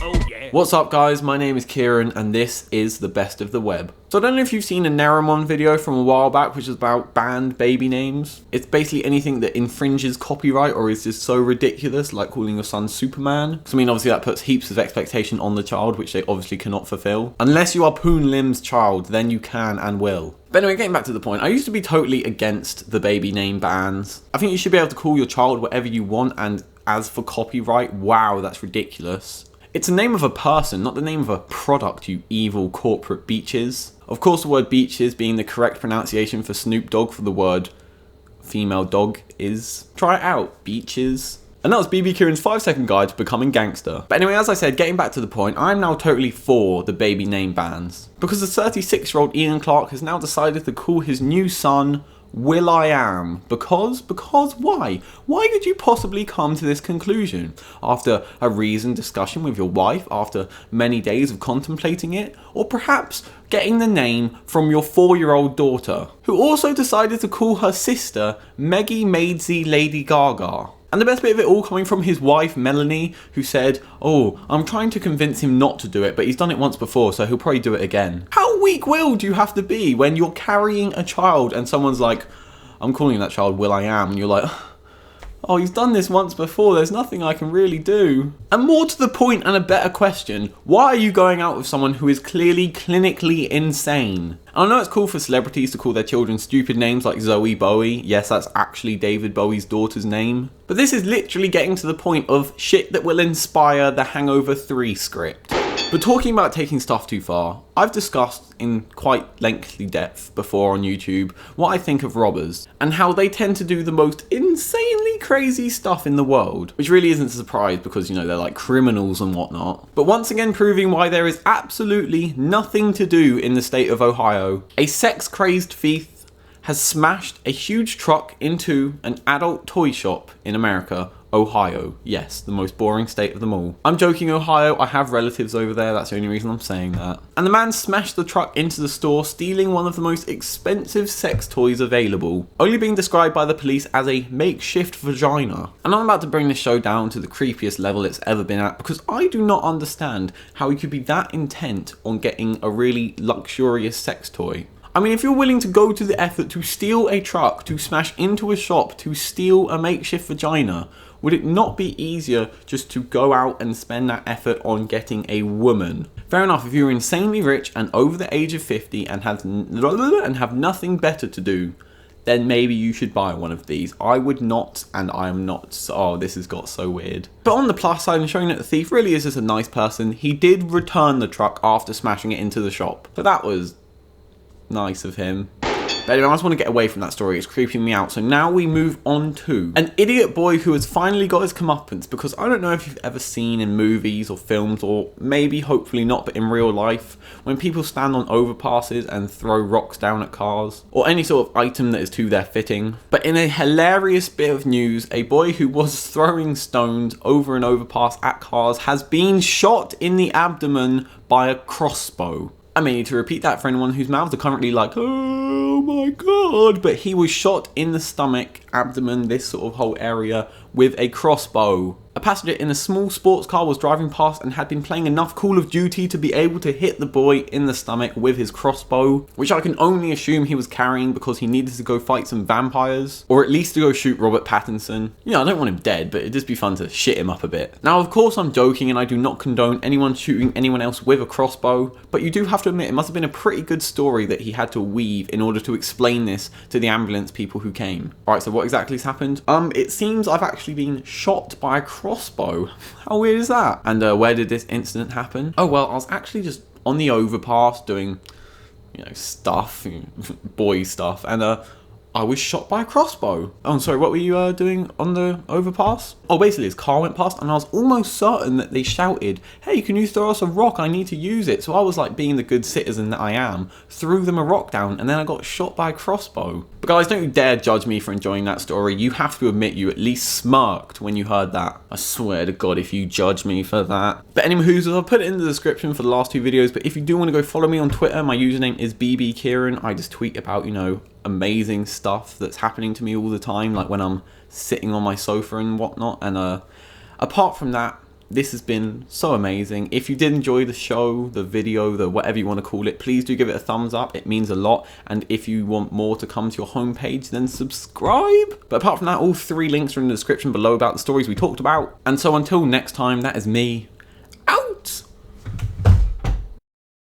Oh yeah. What's up guys, my name is Kieran and this is the best of the web. So I don't know if you've seen a Neramon video from a while back which is about banned baby names. It's basically anything that infringes copyright or is just so ridiculous, like calling your son Superman. So I mean obviously that puts heaps of expectation on the child which they obviously cannot fulfill. Unless you are Poon Lim's child, then you can and will. But anyway, getting back to the point, I used to be totally against the baby name bans. I think you should be able to call your child whatever you want, and as for copyright, wow, that's ridiculous. It's the name of a person, not the name of a product, you evil corporate beaches. Of course the word beaches being the correct pronunciation for Snoop Dogg for the word female dog is. Try it out, beaches. And that was BB Kieran's 5-second guide to becoming gangster. But anyway, as I said, getting back to the point, I'm now totally for the baby name bans. Because the 36-year-old Ian Clark has now decided to call his new son Will.I.am. Because why? Why could you possibly come to this conclusion? After a reasoned discussion with your wife, after many days of contemplating it, or perhaps getting the name from your 4-year-old daughter, who also decided to call her sister Meggie Maidsy Lady Gaga. And the best bit of it all coming from his wife, Melanie, who said, "Oh, I'm trying to convince him not to do it, but he's done it once before, so he'll probably do it again." How weak-willed do you have to be when you're carrying a child and someone's like, "I'm calling that child Will.I.am," and you're like, "Oh, he's done this once before, there's nothing I can really do." And more to the point and a better question, why are you going out with someone who is clearly clinically insane? I know it's cool for celebrities to call their children stupid names like Zoe Bowie. Yes, that's actually David Bowie's daughter's name. But this is literally getting to the point of shit that will inspire the Hangover 3 script. But talking about taking stuff too far, I've discussed in quite lengthy depth before on YouTube what I think of robbers and how they tend to do the most insanely crazy stuff in the world, which really isn't a surprise because, you know, they're like criminals and whatnot. But once again proving why there is absolutely nothing to do in the state of Ohio. A sex-crazed thief has smashed a huge truck into an adult toy shop in America, Ohio. Yes, the most boring state of them all. I'm joking, Ohio. I have relatives over there. That's the only reason I'm saying that. And the man smashed the truck into the store, stealing one of the most expensive sex toys available, only being described by the police as a makeshift vagina. And I'm about to bring this show down to the creepiest level it's ever been at because I do not understand how he could be that intent on getting a really luxurious sex toy. I mean, if you're willing to go to the effort to steal a truck, to smash into a shop, to steal a makeshift vagina, would it not be easier just to go out and spend that effort on getting a woman? Fair enough, if you're insanely rich and over the age of 50 and have nothing better to do, then maybe you should buy one of these. I would not, and I am not. Oh, this has got so weird. But on the plus side, and showing that the thief really is just a nice person, he did return the truck after smashing it into the shop. So that was nice of him. But anyway, I just want to get away from that story, it's creeping me out. So now we move on to an idiot boy who has finally got his comeuppance, because I don't know if you've ever seen in movies or films, or maybe hopefully not, but in real life, when people stand on overpasses and throw rocks down at cars, or any sort of item that is to their fitting. But in a hilarious bit of news, a boy who was throwing stones over an overpass at cars has been shot in the abdomen by a crossbow. I may need to repeat that for anyone whose mouths are currently like, oh my god, but he was shot in the stomach, abdomen, this sort of whole area with a crossbow. A passenger in a small sports car was driving past and had been playing enough Call of Duty to be able to hit the boy in the stomach with his crossbow, which I can only assume he was carrying because he needed to go fight some vampires, or at least to go shoot Robert Pattinson. You know, I don't want him dead, but it'd just be fun to shit him up a bit. Now, of course, I'm joking and I do not condone anyone shooting anyone else with a crossbow, but you do have to admit it must have been a pretty good story that he had to weave in order to explain this to the ambulance people who came. Alright, so what exactly has happened? It seems I've actually been shot by a crossbow. How weird is that? And where did this incident happen? Oh well, I was actually just on the overpass doing, you know, stuff, boy stuff, and I was shot by a crossbow. Oh, I'm sorry, what were you doing on the overpass? Oh, basically his car went past and I was almost certain that they shouted, "Hey, can you throw us a rock? I need to use it." So I was like, being the good citizen that I am, threw them a rock down and then I got shot by a crossbow. But guys, don't you dare judge me for enjoying that story. You have to admit you at least smirked when you heard that. I swear to God if you judge me for that. But anywho, I'll put it in the description for the last 2 videos, but if you do want to go follow me on Twitter, my username is BB Kieran. I just tweet about, you know, amazing stuff that's happening to me all the time, like when I'm sitting on my sofa and whatnot. And apart from that, This has been so amazing. If you did enjoy the show, the video, the whatever you want to call it, please do give it a thumbs up. It means a lot. And if you want more to come to your homepage, then subscribe. But apart from that, all 3 links are in the description below about the stories we talked about. And so until next time, that is me,